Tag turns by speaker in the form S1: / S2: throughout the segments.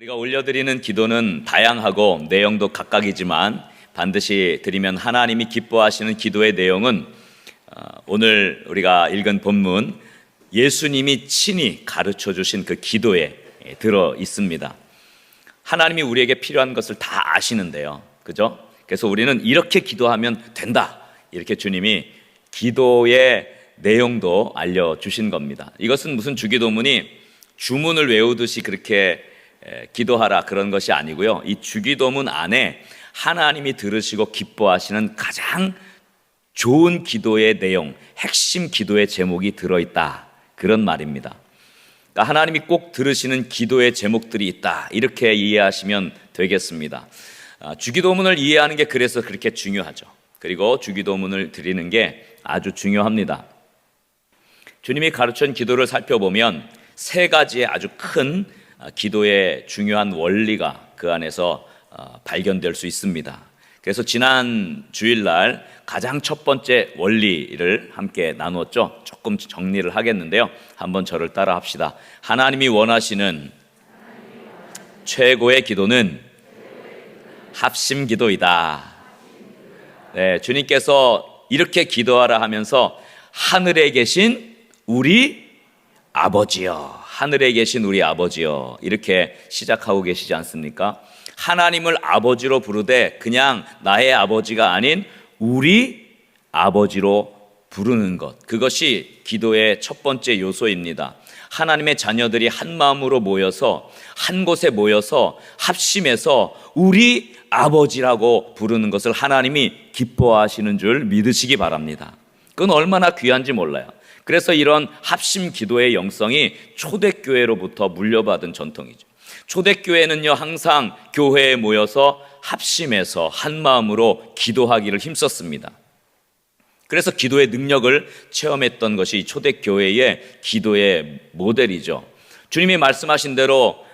S1: 우리가 올려드리는 기도는 다양하고 내용도 각각이지만 반드시 드리면 하나님이 기뻐하시는 기도의 내용은 오늘 우리가 읽은 본문 예수님이 친히 가르쳐 주신 그 기도에 들어 있습니다. 하나님이 우리에게 필요한 것을 다 아시는데요, 그죠? 그래서 우리는 이렇게 기도하면 된다, 이렇게 주님이 기도의 내용도 알려주신 겁니다. 이것은 무슨 주기도문이 주문을 외우듯이 그렇게 기도하라 그런 것이 아니고요, 이 주기도문 안에 하나님이 들으시고 기뻐하시는 가장 좋은 기도의 내용, 핵심 기도의 제목이 들어있다, 그런 말입니다. 그러니까 하나님이 꼭 들으시는 기도의 제목들이 있다, 이렇게 이해하시면 되겠습니다. 주기도문을 이해하는 게 그래서 그렇게 중요하죠. 그리고 주기도문을 드리는 게 아주 중요합니다. 주님이 가르친 기도를 살펴보면 세 가지의 아주 큰 기도의 중요한 원리가 그 안에서 발견될 수 있습니다. 그래서 지난 주일날 가장 첫 번째 원리를 함께 나누었죠. 조금 정리를 하겠는데요, 한번 저를 따라 합시다. 하나님이 원하시는 최고의 기도는 합심 기도이다. 네, 주님께서 이렇게 기도하라 하면서 하늘에 계신 우리 아버지여, 하늘에 계신 우리 아버지여, 이렇게 시작하고 계시지 않습니까? 하나님을 아버지로 부르되 그냥 나의 아버지가 아닌 우리 아버지로 부르는 것, 그것이 기도의 첫 번째 요소입니다. 하나님의 자녀들이 한 마음으로 모여서 한 곳에 모여서 합심해서 우리 아버지라고 부르는 것을 하나님이 기뻐하시는 줄 믿으시기 바랍니다. 그건 얼마나 귀한지 몰라요. 그래서 이런 합심 기도의 영성이 초대교회로부터 물려받은 전통이죠. 초대교회는요, 항상 교회에 모여서 합심해서 한 마음으로 기도하기를 힘썼습니다. 그래서 기도의 능력을 체험했던 것이 초대교회의 기도의 모델이죠. 주님이 말씀하신 대로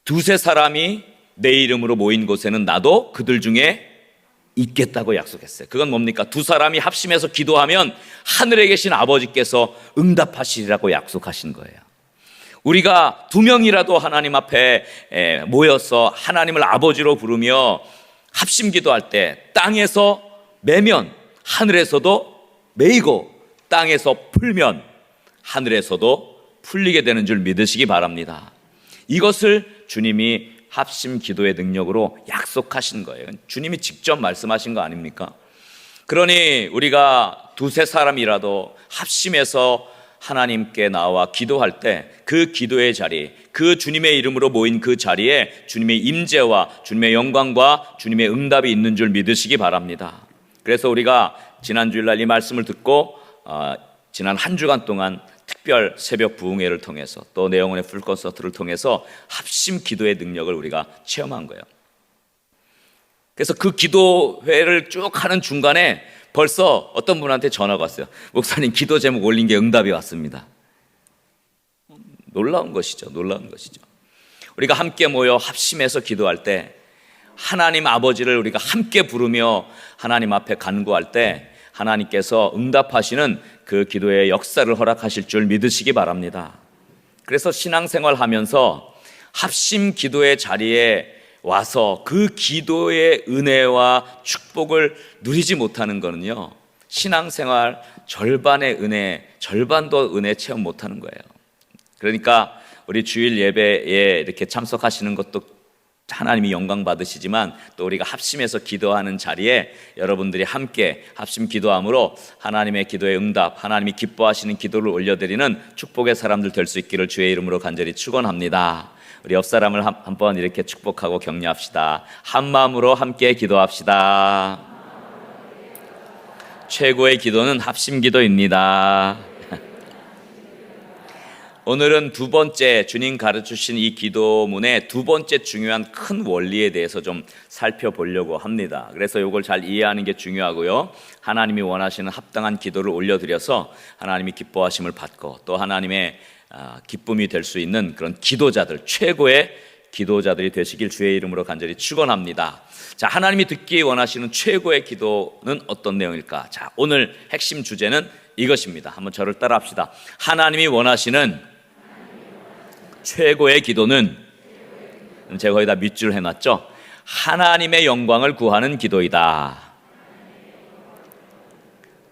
S1: 두세 사람이 내 이름으로 모인 곳에는 나도 그들 중에 있겠다고 약속했어요. 그건 뭡니까? 두 사람이 합심해서 기도하면 하늘에 계신 아버지께서 응답하시리라고 약속하신 거예요. 우리가 두 명이라도 하나님 앞에 모여서 하나님을 아버지로 부르며 합심 기도할 때 땅에서 매면 하늘에서도 매이고 땅에서 풀면 하늘에서도 풀리게 되는 줄 믿으시기 바랍니다. 이것을 주님이 합심 기도의 능력으로 약속하신 거예요. 주님이 직접 말씀하신 거 아닙니까? 그러니 우리가 두세 사람이라도 합심해서 하나님께 나와 기도할 때 그 기도의 자리, 그 주님의 이름으로 모인 그 자리에 주님의 임재와 주님의 영광과 주님의 응답이 있는 줄 믿으시기 바랍니다. 그래서 우리가 지난 주일날 이 말씀을 듣고 지난 한 주간 동안 특별 새벽 부흥회를 통해서 또 내영혼의 풀콘서트를 통해서 합심 기도의 능력을 우리가 체험한 거예요. 그래서 그 기도회를 쭉 하는 중간에 벌써 어떤 분한테 전화가 왔어요. 목사님, 기도 제목 올린 게 응답이 왔습니다. 놀라운 것이죠. 놀라운 것이죠. 우리가 함께 모여 합심해서 기도할 때 하나님 아버지를 우리가 함께 부르며 하나님 앞에 간구할 때 하나님께서 응답하시는 그 기도의 역사를 허락하실 줄 믿으시기 바랍니다. 그래서 신앙생활 하면서 합심 기도의 자리에 와서 그 기도의 은혜와 축복을 누리지 못하는 것은요, 신앙생활 절반의 은혜, 절반도 은혜 체험 못하는 거예요. 그러니까 우리 주일 예배에 이렇게 참석하시는 것도 하나님이 영광 받으시지만 또 우리가 합심해서 기도하는 자리에 여러분들이 함께 합심 기도함으로 하나님의 기도의 응답, 하나님이 기뻐하시는 기도를 올려드리는 축복의 사람들 될 수 있기를 주의 이름으로 간절히 축원합니다. 우리 옆 사람을 한번 이렇게 축복하고 격려합시다. 한 마음으로 함께 기도합시다. 최고의 기도는 합심 기도입니다. 오늘은 두 번째, 주님 가르치신 이 기도문의 두 번째 중요한 큰 원리에 대해서 좀 살펴보려고 합니다. 그래서 이걸 잘 이해하는 게 중요하고요, 하나님이 원하시는 합당한 기도를 올려드려서 하나님이 기뻐하심을 받고 또 하나님의 기쁨이 될 수 있는 그런 기도자들, 최고의 기도자들이 되시길 주의 이름으로 간절히 축원합니다. 자, 하나님이 듣기 원하시는 최고의 기도는 어떤 내용일까? 자, 오늘 핵심 주제는 이것입니다. 한번 저를 따라 합시다. 하나님이 원하시는 최고의 기도는 제가 거기다 밑줄 해놨죠. 하나님의 영광을 구하는 기도이다.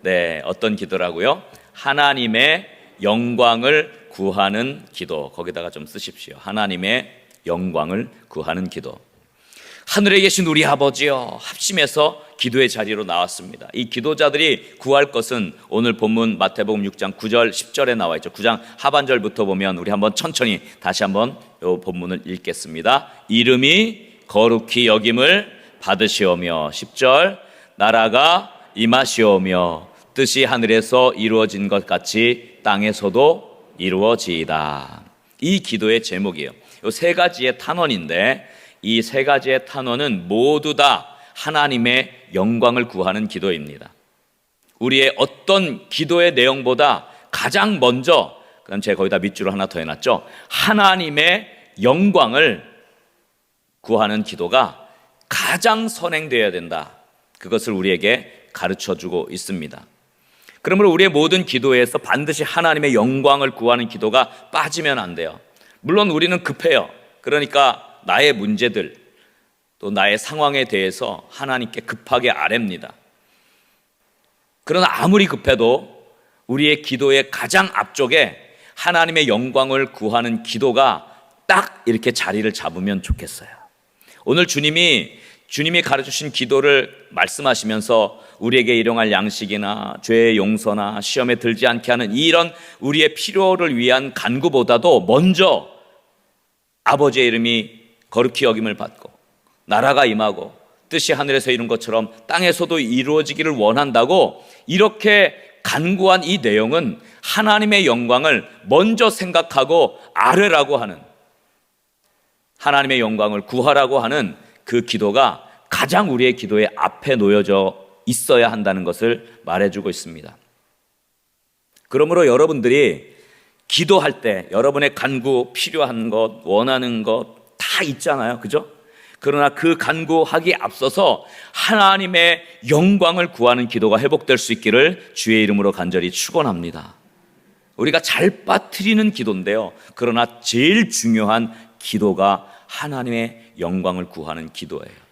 S1: 네, 어떤 기도라고요? 하나님의 영광을 구하는 기도. 거기다가 좀 쓰십시오. 하나님의 영광을 구하는 기도. 하늘에 계신 우리 아버지여, 합심해서 기도의 자리로 나왔습니다. 이 기도자들이 구할 것은 오늘 본문 마태복음 6장 9절 10절에 나와 있죠. 9장 하반절부터 보면 우리 한번 천천히 다시 한번 이 본문을 읽겠습니다. 이름이 거룩히 여김을 받으시오며, 10절, 나라가 임하시오며 뜻이 하늘에서 이루어진 것 같이 땅에서도 이루어지이다. 이 기도의 제목이에요. 이 세 가지의 탄원인데, 이 세 가지의 탄원은 모두 다 하나님의 영광을 구하는 기도입니다. 우리의 어떤 기도의 내용보다 가장 먼저, 그럼 제가 거기다 밑줄을 하나 더 해놨죠. 하나님의 영광을 구하는 기도가 가장 선행되어야 된다. 그것을 우리에게 가르쳐주고 있습니다. 그러므로 우리의 모든 기도에서 반드시 하나님의 영광을 구하는 기도가 빠지면 안 돼요. 물론 우리는 급해요. 그러니까 나의 문제들, 또 나의 상황에 대해서 하나님께 급하게 아뢰입니다. 그러나 아무리 급해도 우리의 기도의 가장 앞쪽에 하나님의 영광을 구하는 기도가 딱 이렇게 자리를 잡으면 좋겠어요. 오늘 주님이 가르쳐주신 기도를 말씀하시면서 우리에게 일용할 양식이나 죄의 용서나 시험에 들지 않게 하는 이런 우리의 필요를 위한 간구보다도 먼저 아버지의 이름이 거룩히 여김을 받고 나라가 임하고 뜻이 하늘에서 이룬 것처럼 땅에서도 이루어지기를 원한다고 이렇게 간구한 이 내용은 하나님의 영광을 먼저 생각하고 아뢰라고 하는, 하나님의 영광을 구하라고 하는 그 기도가 가장 우리의 기도의 앞에 놓여져 있어야 한다는 것을 말해주고 있습니다. 그러므로 여러분들이 기도할 때 여러분의 간구, 필요한 것, 원하는 것 다 있잖아요. 그죠? 그러나 그 간구하기에 앞서서 하나님의 영광을 구하는 기도가 회복될 수 있기를 주의 이름으로 간절히 축원합니다. 우리가 잘 빠뜨리는 기도인데요. 그러나 제일 중요한 기도가 하나님의 영광을 구하는 기도예요.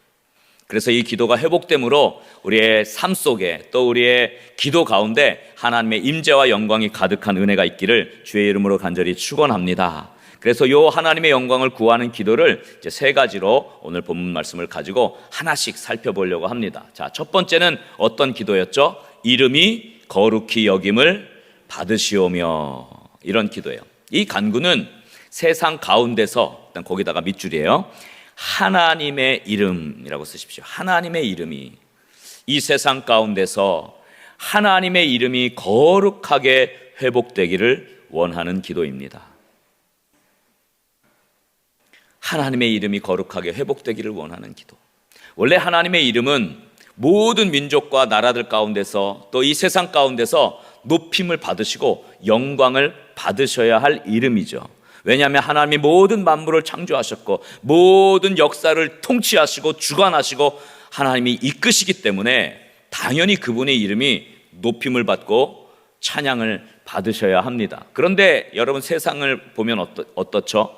S1: 그래서 이 기도가 회복됨으로 우리의 삶 속에 또 우리의 기도 가운데 하나님의 임재와 영광이 가득한 은혜가 있기를 주의 이름으로 간절히 축원합니다. 그래서 이 하나님의 영광을 구하는 기도를 이제 세 가지로 오늘 본문 말씀을 가지고 하나씩 살펴보려고 합니다. 자, 첫 번째는 어떤 기도였죠? 이름이 거룩히 여김을 받으시오며, 이런 기도예요. 이 간구는 세상 가운데서, 일단 거기다가 밑줄이에요. 하나님의 이름이라고 쓰십시오. 하나님의 이름이 이 세상 가운데서 하나님의 이름이 거룩하게 회복되기를 원하는 기도입니다. 하나님의 이름이 거룩하게 회복되기를 원하는 기도. 원래 하나님의 이름은 모든 민족과 나라들 가운데서 또 이 세상 가운데서 높임을 받으시고 영광을 받으셔야 할 이름이죠. 왜냐하면 하나님이 모든 만물을 창조하셨고 모든 역사를 통치하시고 주관하시고 하나님이 이끄시기 때문에 당연히 그분의 이름이 높임을 받고 찬양을 받으셔야 합니다. 그런데 여러분, 세상을 보면 어떻죠?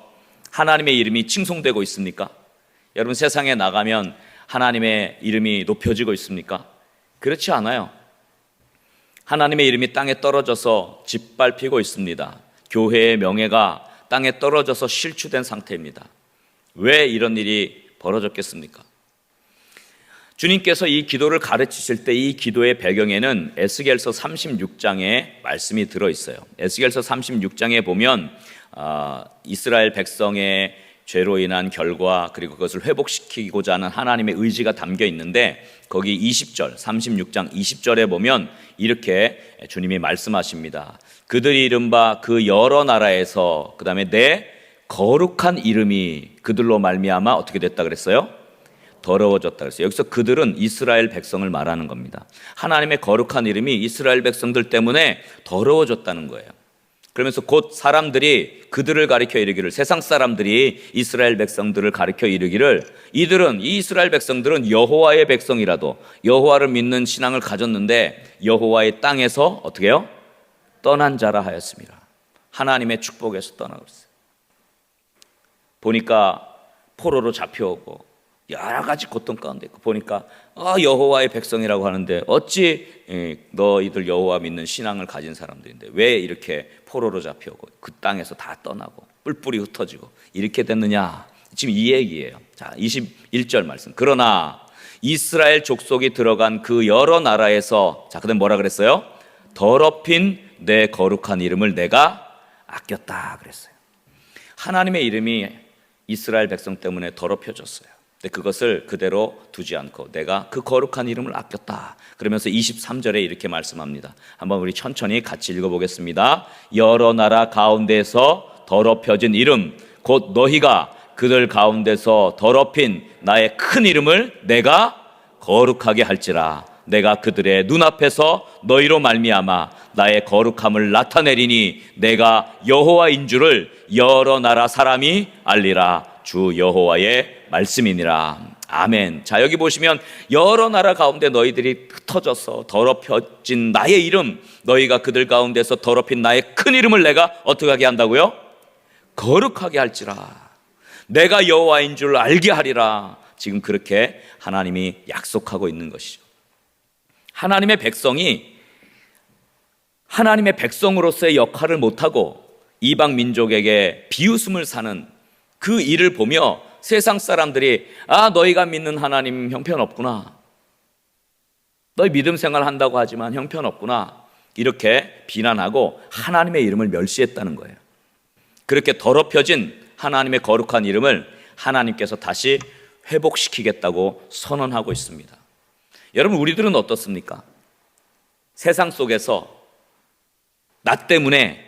S1: 하나님의 이름이 칭송되고 있습니까? 여러분, 세상에 나가면 하나님의 이름이 높여지고 있습니까? 그렇지 않아요. 하나님의 이름이 땅에 떨어져서 짓밟히고 있습니다. 교회의 명예가 땅에 떨어져서 실추된 상태입니다. 왜 이런 일이 벌어졌겠습니까? 주님께서 이 기도를 가르치실 때 이 기도의 배경에는 에스겔서 36장의 말씀이 들어있어요. 에스겔서 36장에 보면 이스라엘 백성의 죄로 인한 결과, 그리고 그것을 회복시키고자 하는 하나님의 의지가 담겨 있는데, 거기 20절, 36장 20절에 보면 이렇게 주님이 말씀하십니다. 그들이 이른바 그 여러 나라에서, 그 다음에 내 거룩한 이름이 그들로 말미암아 어떻게 됐다 그랬어요? 더러워졌다 그랬어요. 여기서 그들은 이스라엘 백성을 말하는 겁니다. 하나님의 거룩한 이름이 이스라엘 백성들 때문에 더러워졌다는 거예요. 그러면서 곧 사람들이 그들을 가리켜 이르기를, 세상 사람들이 이스라엘 백성들을 가리켜 이르기를, 이 이스라엘 백성들은 여호와의 백성이라도 여호와를 믿는 신앙을 가졌는데 여호와의 땅에서 어떻게 해요? 떠난 자라 하였습니다. 하나님의 축복에서 떠나고 있어요. 보니까 포로로 잡혀오고 여러 가지 고통 가운데 있고 보니까 여호와의 백성이라고 하는데 어찌 너희들 여호와 믿는 신앙을 가진 사람들인데 왜 이렇게 포로로 잡혀오고 그 땅에서 다 떠나고 뿔뿔이 흩어지고 이렇게 됐느냐. 지금 이 얘기예요. 자, 21절 말씀. 그러나 이스라엘 족속이 들어간 그 여러 나라에서, 자, 그다음 뭐라 그랬어요? 더럽힌 내 거룩한 이름을 내가 아꼈다 그랬어요. 하나님의 이름이 이스라엘 백성 때문에 더럽혀졌어요. 근데 그것을 그대로 두지 않고 내가 그 거룩한 이름을 아꼈다 그러면서 23절에 이렇게 말씀합니다. 한번 우리 천천히 같이 읽어보겠습니다. 여러 나라 가운데서 더럽혀진 이름 곧 너희가 그들 가운데서 더럽힌 나의 큰 이름을 내가 거룩하게 할지라. 내가 그들의 눈앞에서 너희로 말미암아 나의 거룩함을 나타내리니 내가 여호와인 줄을 여러 나라 사람이 알리라. 주 여호와의 말씀이니라. 아멘. 자, 여기 보시면 여러 나라 가운데 너희들이 흩어져서 더럽혀진 나의 이름, 너희가 그들 가운데서 더럽힌 나의 큰 이름을 내가 어떻게 하게 한다고요? 거룩하게 할지라. 내가 여호와인 줄 알게 하리라. 지금 그렇게 하나님이 약속하고 있는 것이죠. 하나님의 백성이 하나님의 백성으로서의 역할을 못하고 이방 민족에게 비웃음을 사는 그 일을 보며 세상 사람들이 너희가 믿는 하나님 형편없구나, 너희 믿음 생활 한다고 하지만 형편없구나, 이렇게 비난하고 하나님의 이름을 멸시했다는 거예요. 그렇게 더럽혀진 하나님의 거룩한 이름을 하나님께서 다시 회복시키겠다고 선언하고 있습니다. 여러분, 우리들은 어떻습니까? 세상 속에서 나 때문에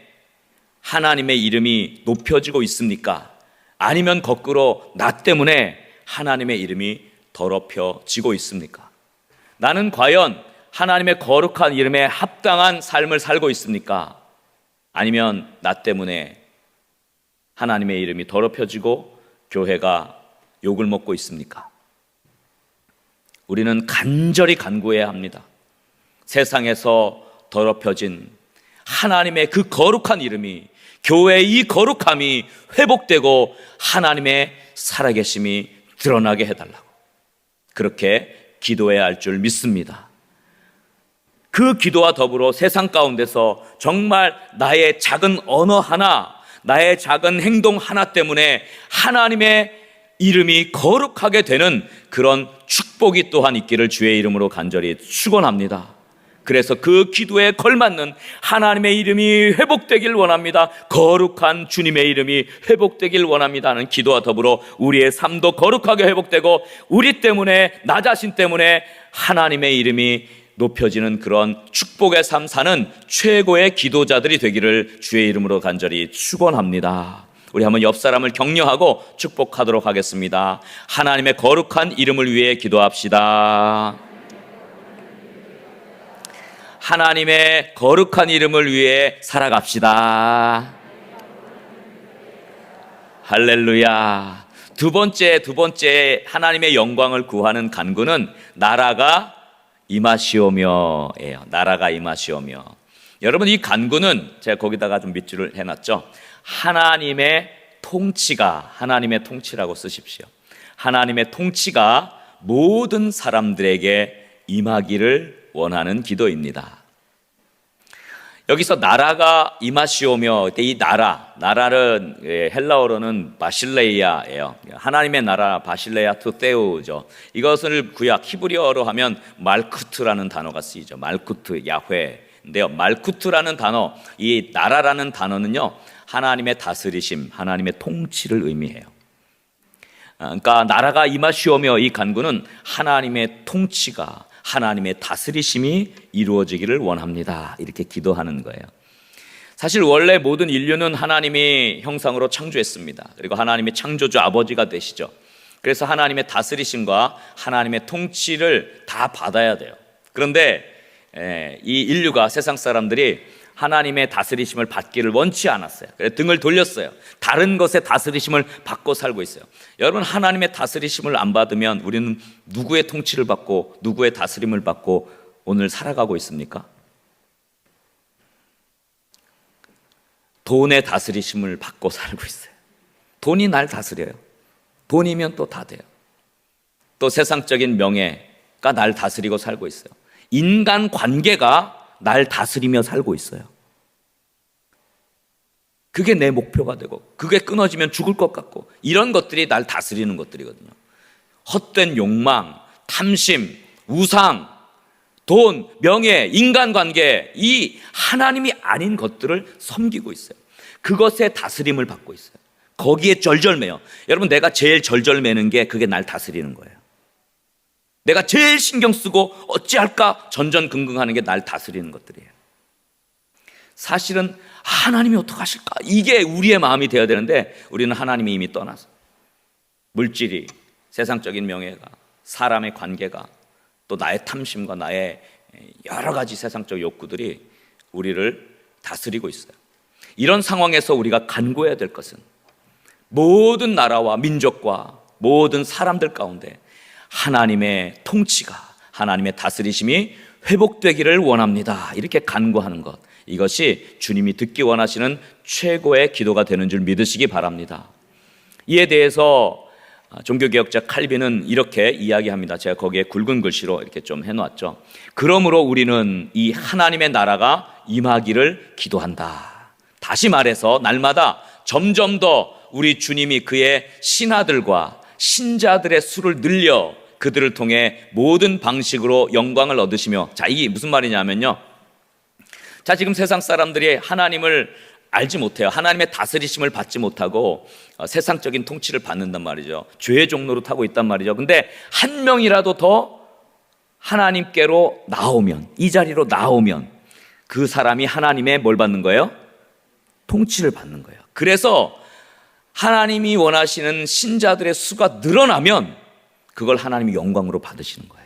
S1: 하나님의 이름이 높여지고 있습니까? 아니면 거꾸로 나 때문에 하나님의 이름이 더럽혀지고 있습니까? 나는 과연 하나님의 거룩한 이름에 합당한 삶을 살고 있습니까? 아니면 나 때문에 하나님의 이름이 더럽혀지고 교회가 욕을 먹고 있습니까? 우리는 간절히 간구해야 합니다. 세상에서 더럽혀진 하나님의 그 거룩한 이름이, 교회의 이 거룩함이 회복되고 하나님의 살아계심이 드러나게 해달라고, 그렇게 기도해야 할 줄 믿습니다. 그 기도와 더불어 세상 가운데서 정말 나의 작은 언어 하나, 나의 작은 행동 하나 때문에 하나님의 이름이 거룩하게 되는 그런 축복이 또한 있기를 주의 이름으로 간절히 축원합니다. 그래서 그 기도에 걸맞는 하나님의 이름이 회복되길 원합니다. 거룩한 주님의 이름이 회복되길 원합니다 하는 기도와 더불어 우리의 삶도 거룩하게 회복되고 우리 때문에, 나 자신 때문에 하나님의 이름이 높여지는 그런 축복의 삶 사는 최고의 기도자들이 되기를 주의 이름으로 간절히 축원합니다. 우리 한번 옆 사람을 격려하고 축복하도록 하겠습니다. 하나님의 거룩한 이름을 위해 기도합시다. 하나님의 거룩한 이름을 위해 살아갑시다. 할렐루야. 두 번째 하나님의 영광을 구하는 간구는 나라가 임하시오며예요. 나라가 임하시오며. 여러분, 이 간구는 제가 거기다가 좀 밑줄을 해놨죠. 하나님의 통치라고 쓰십시오. 하나님의 통치가 모든 사람들에게 임하기를 원하는 기도입니다. 여기서 나라가 임하시오며, 이 나라는 헬라어로는 바실레이아예요. 하나님의 나라, 바실레아 투테우죠. 이것을 구약 히브리어로 하면 말쿠트라는 단어가 쓰이죠. 말쿠트, 야훼인데요. 말쿠트라는 단어, 이 나라라는 단어는요, 하나님의 다스리심, 하나님의 통치를 의미해요. 그러니까 나라가 임하시오며, 이 간구는 하나님의 통치가, 하나님의 다스리심이 이루어지기를 원합니다. 이렇게 기도하는 거예요. 사실 원래 모든 인류는 하나님이 형상으로 창조했습니다. 그리고 하나님의 창조주 아버지가 되시죠. 그래서 하나님의 다스리심과 하나님의 통치를 다 받아야 돼요. 그런데 이 인류가, 세상 사람들이 하나님의 다스리심을 받기를 원치 않았어요. 그래서 등을 돌렸어요. 다른 것의 다스리심을 받고 살고 있어요. 여러분, 하나님의 다스리심을 안 받으면 우리는 누구의 통치를 받고 누구의 다스림을 받고 오늘 살아가고 있습니까? 돈의 다스리심을 받고 살고 있어요. 돈이 날 다스려요. 돈이면 또 다 돼요. 또 세상적인 명예가 날 다스리고 살고 있어요. 인간 관계가 날 다스리며 살고 있어요. 그게 내 목표가 되고, 그게 끊어지면 죽을 것 같고, 이런 것들이 날 다스리는 것들이거든요. 헛된 욕망, 탐심, 우상, 돈, 명예, 인간관계, 이 하나님이 아닌 것들을 섬기고 있어요. 그것에 다스림을 받고 있어요. 거기에 절절매요. 여러분, 내가 제일 절절매는 게 그게 날 다스리는 거예요. 내가 제일 신경 쓰고 어찌할까 전전긍긍하는 게 날 다스리는 것들이에요. 사실은 하나님이 어떡하실까? 이게 우리의 마음이 되어야 되는데, 우리는 하나님이 이미 떠나서 물질이, 세상적인 명예가, 사람의 관계가, 또 나의 탐심과 나의 여러 가지 세상적 욕구들이 우리를 다스리고 있어요. 이런 상황에서 우리가 간구해야 될 것은 모든 나라와 민족과 모든 사람들 가운데 하나님의 통치가, 하나님의 다스리심이 회복되기를 원합니다. 이렇게 간구하는 것, 이것이 주님이 듣기 원하시는 최고의 기도가 되는 줄 믿으시기 바랍니다. 이에 대해서 종교개혁자 칼빈은 이렇게 이야기합니다. 제가 거기에 굵은 글씨로 이렇게 좀 해놓았죠. 그러므로 우리는 이 하나님의 나라가 임하기를 기도한다. 다시 말해서 날마다 점점 더 우리 주님이 그의 신하들과 신자들의 수를 늘려 그들을 통해 모든 방식으로 영광을 얻으시며, 자, 이게 무슨 말이냐면요, 자, 지금 세상 사람들이 하나님을 알지 못해요. 하나님의 다스리심을 받지 못하고 세상적인 통치를 받는단 말이죠. 죄의 종로로 타고 있단 말이죠. 근데 한 명이라도 더 하나님께로 나오면, 이 자리로 나오면 그 사람이 하나님의 뭘 받는 거예요? 통치를 받는 거예요. 그래서 하나님이 원하시는 신자들의 수가 늘어나면 그걸 하나님이 영광으로 받으시는 거예요.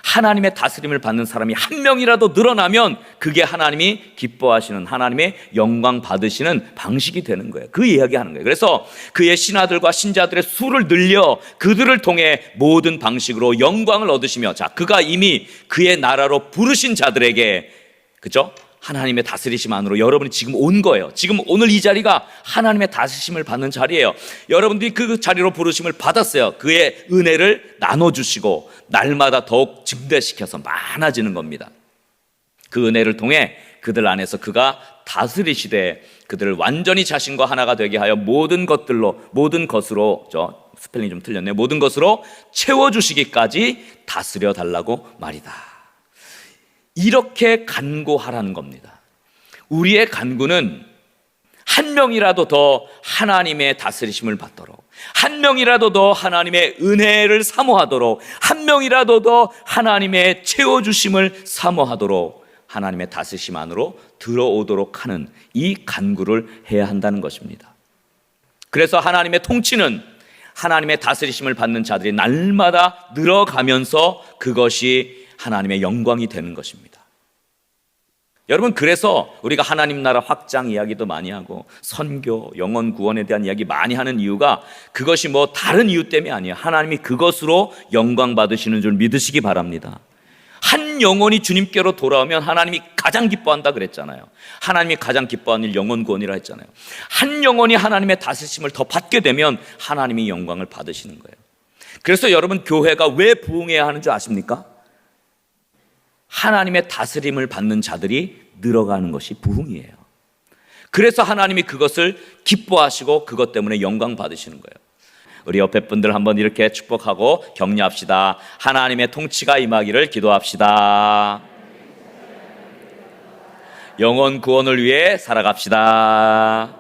S1: 하나님의 다스림을 받는 사람이 한 명이라도 늘어나면 그게 하나님이 기뻐하시는, 하나님의 영광 받으시는 방식이 되는 거예요. 그 이야기하는 거예요. 그래서 그의 신하들과 신자들의 수를 늘려 그들을 통해 모든 방식으로 영광을 얻으시며, 자, 그가 이미 그의 나라로 부르신 자들에게, 그죠? 하나님의 다스리심 안으로 여러분이 지금 온 거예요. 지금 오늘 이 자리가 하나님의 다스리심을 받는 자리예요. 여러분들이 그 자리로 부르심을 받았어요. 그의 은혜를 나눠주시고 날마다 더욱 증대시켜서 많아지는 겁니다. 그 은혜를 통해 그들 안에서 그가 다스리시되 그들을 완전히 자신과 하나가 되게 하여 모든 것으로, 저 스펠링이 좀 틀렸네요. 모든 것으로 채워주시기까지 다스려 달라고 말이다. 이렇게 간구하라는 겁니다. 우리의 간구는 한 명이라도 더 하나님의 다스리심을 받도록, 한 명이라도 더 하나님의 은혜를 사모하도록, 한 명이라도 더 하나님의 채워주심을 사모하도록 하나님의 다스리심 안으로 들어오도록 하는 이 간구를 해야 한다는 것입니다. 그래서 하나님의 통치는 하나님의 다스리심을 받는 자들이 날마다 늘어가면서 그것이 하나님의 영광이 되는 것입니다. 여러분, 그래서 우리가 하나님 나라 확장 이야기도 많이 하고 선교, 영혼 구원에 대한 이야기 많이 하는 이유가 그것이 뭐 다른 이유 때문이 아니에요. 하나님이 그것으로 영광 받으시는 줄 믿으시기 바랍니다. 한 영혼이 주님께로 돌아오면 하나님이 가장 기뻐한다 그랬잖아요. 하나님이 가장 기뻐하는 일 영혼 구원이라 했잖아요. 한 영혼이 하나님의 다스리심을 더 받게 되면 하나님이 영광을 받으시는 거예요. 그래서 여러분, 교회가 왜 부흥해야 하는 줄 아십니까? 하나님의 다스림을 받는 자들이 늘어가는 것이 부흥이에요. 그래서 하나님이 그것을 기뻐하시고 그것 때문에 영광 받으시는 거예요. 우리 옆에 분들 한번 이렇게 축복하고 격려합시다. 하나님의 통치가 임하기를 기도합시다. 영혼 구원을 위해 살아갑시다.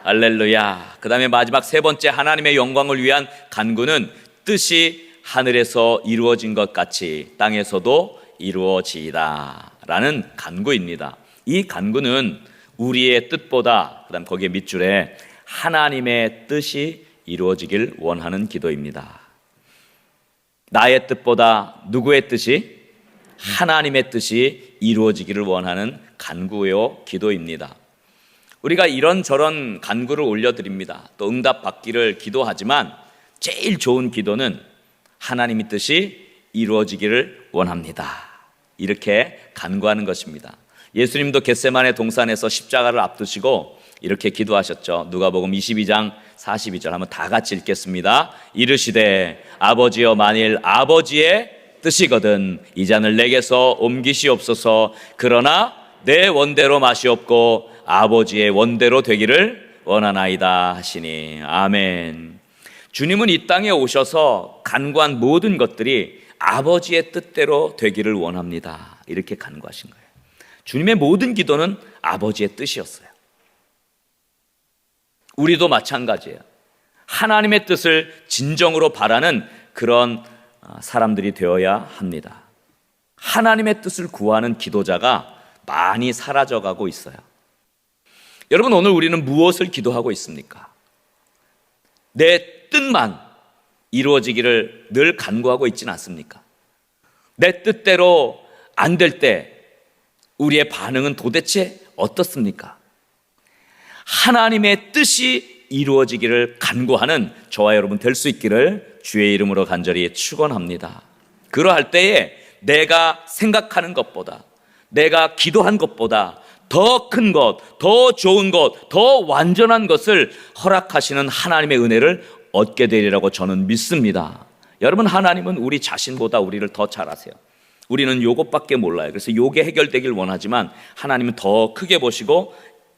S1: 할렐루야. 그 다음에 마지막 세 번째, 하나님의 영광을 위한 간구는 뜻이 하늘에서 이루어진 것 같이 땅에서도 이루어지이다 라는 간구입니다. 이 간구는 우리의 뜻보다, 그 다음 거기에 밑줄에 하나님의 뜻이 이루어지길 원하는 기도입니다. 나의 뜻보다 누구의 뜻이? 하나님의 뜻이 이루어지기를 원하는 간구요 기도입니다. 우리가 이런저런 간구를 올려드립니다. 또 응답받기를 기도하지만 제일 좋은 기도는 하나님의 뜻이 이루어지기를 원합니다. 이렇게 간구하는 것입니다. 예수님도 겟세마네 동산에서 십자가를 앞두시고 이렇게 기도하셨죠. 누가복음 22장 42절 한번 다 같이 읽겠습니다. 이르시되 아버지여 만일 아버지의 뜻이거든 이 잔을 내게서 옮기시옵소서. 그러나 내 원대로 마시옵고 아버지의 원대로 되기를 원하나이다 하시니. 아멘. 주님은 이 땅에 오셔서 간구한 모든 것들이 아버지의 뜻대로 되기를 원합니다. 이렇게 간구하신 거예요. 주님의 모든 기도는 아버지의 뜻이었어요. 우리도 마찬가지예요. 하나님의 뜻을 진정으로 바라는 그런 사람들이 되어야 합니다. 하나님의 뜻을 구하는 기도자가 많이 사라져가고 있어요. 여러분, 오늘 우리는 무엇을 기도하고 있습니까? 내 뜻만 이루어지기를 늘 간구하고 있지는 않습니까? 내 뜻대로 안 될 때 우리의 반응은 도대체 어떻습니까? 하나님의 뜻이 이루어지기를 간구하는 저와 여러분 될 수 있기를 주의 이름으로 간절히 축원합니다. 그러할 때에 내가 생각하는 것보다, 내가 기도한 것보다 더 큰 것, 더 좋은 것, 더 완전한 것을 허락하시는 하나님의 은혜를 얻게 되리라고 저는 믿습니다. 여러분, 하나님은 우리 자신보다 우리를 더 잘 아세요. 우리는 요것밖에 몰라요. 그래서 요게 해결되길 원하지만 하나님은 더 크게 보시고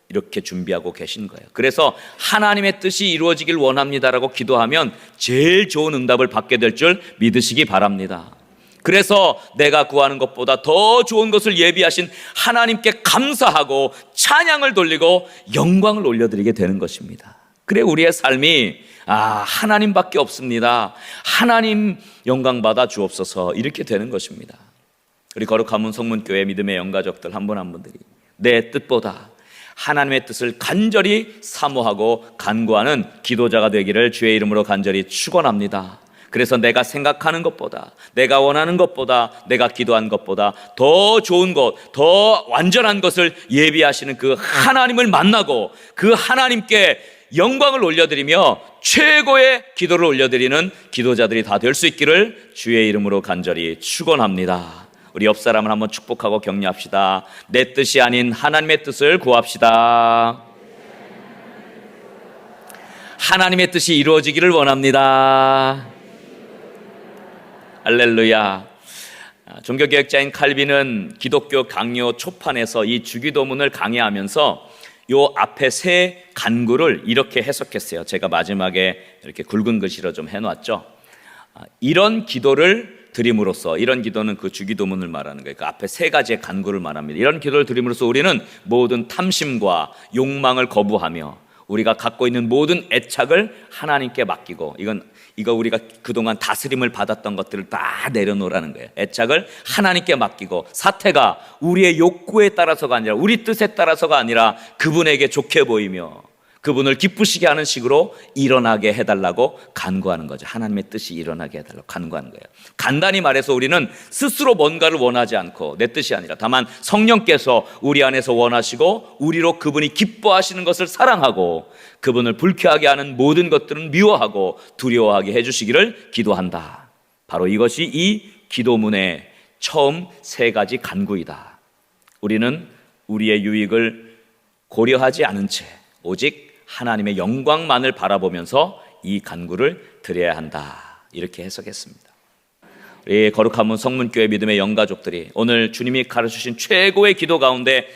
S1: 이렇게 준비하고 계신 거예요. 그래서 하나님의 뜻이 이루어지길 원합니다라고 기도하면 제일 좋은 응답을 받게 될 줄 믿으시기 바랍니다. 그래서 내가 구하는 것보다 더 좋은 것을 예비하신 하나님께 감사하고 찬양을 돌리고 영광을 올려드리게 되는 것입니다. 그래 우리의 삶이 하나님밖에 없습니다. 하나님 영광 받아 주옵소서 이렇게 되는 것입니다. 우리 거룩한 성문교회 믿음의 영가족들 한 분 한 분들이 내 뜻보다 하나님의 뜻을 간절히 사모하고 간구하는 기도자가 되기를 주의 이름으로 간절히 축원합니다. 그래서 내가 생각하는 것보다, 내가 원하는 것보다, 내가 기도한 것보다 더 좋은 것, 더 완전한 것을 예비하시는 그 하나님을 만나고 그 하나님께 영광을 올려드리며 최고의 기도를 올려드리는 기도자들이 다 될 수 있기를 주의 이름으로 간절히 축원합니다. 우리 옆 사람을 한번 축복하고 격려합시다. 내 뜻이 아닌 하나님의 뜻을 구합시다. 하나님의 뜻이 이루어지기를 원합니다. 할렐루야. 종교개혁자인 칼빈은 기독교 강요 초판에서 이 주기도문을 강의하면서 요 앞에 세 간구를 이렇게 해석했어요. 제가 마지막에 이렇게 굵은 글씨로 좀 해놨죠. 이런 기도를 드림으로써, 이런 기도는 그 주기도문을 말하는 거예요. 그 앞에 세 가지의 간구를 말합니다. 이런 기도를 드림으로써 우리는 모든 탐심과 욕망을 거부하며 우리가 갖고 있는 모든 애착을 하나님께 맡기고, 이거 우리가 그동안 다스림을 받았던 것들을 다 내려놓으라는 거예요. 애착을 하나님께 맡기고, 사태가 우리의 욕구에 따라서가 아니라 우리 뜻에 따라서가 아니라 그분에게 좋게 보이며 그분을 기쁘시게 하는 식으로 일어나게 해달라고 간구하는 거죠. 하나님의 뜻이 일어나게 해달라고 간구하는 거예요. 간단히 말해서 우리는 스스로 뭔가를 원하지 않고, 내 뜻이 아니라 다만 성령께서 우리 안에서 원하시고 우리로 그분이 기뻐하시는 것을 사랑하고 그분을 불쾌하게 하는 모든 것들은 미워하고 두려워하게 해주시기를 기도한다. 바로 이것이 이 기도문의 처음 세 가지 간구이다. 우리는 우리의 유익을 고려하지 않은 채 오직 하나님의 영광만을 바라보면서 이 간구를 드려야 한다. 이렇게 해석했습니다. 우리 거룩한 성문교회 믿음의 영가족들이 오늘 주님이 가르치신 최고의 기도 가운데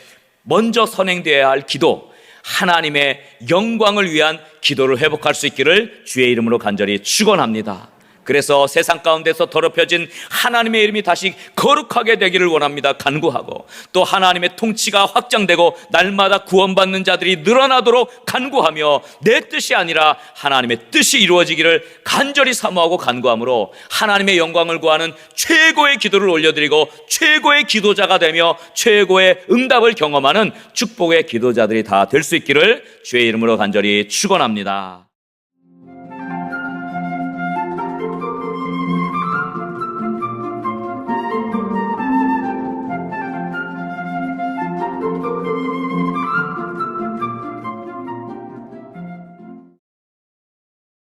S1: 먼저 선행되어야 할 기도, 하나님의 영광을 위한 기도를 회복할 수 있기를 주의 이름으로 간절히 축원합니다. 그래서 세상 가운데서 더럽혀진 하나님의 이름이 다시 거룩하게 되기를 원합니다. 간구하고, 또 하나님의 통치가 확장되고 날마다 구원받는 자들이 늘어나도록 간구하며 내 뜻이 아니라 하나님의 뜻이 이루어지기를 간절히 사모하고 간구함으로 하나님의 영광을 구하는 최고의 기도를 올려드리고 최고의 기도자가 되며 최고의 응답을 경험하는 축복의 기도자들이 다 될 수 있기를 주의 이름으로 간절히 축원합니다.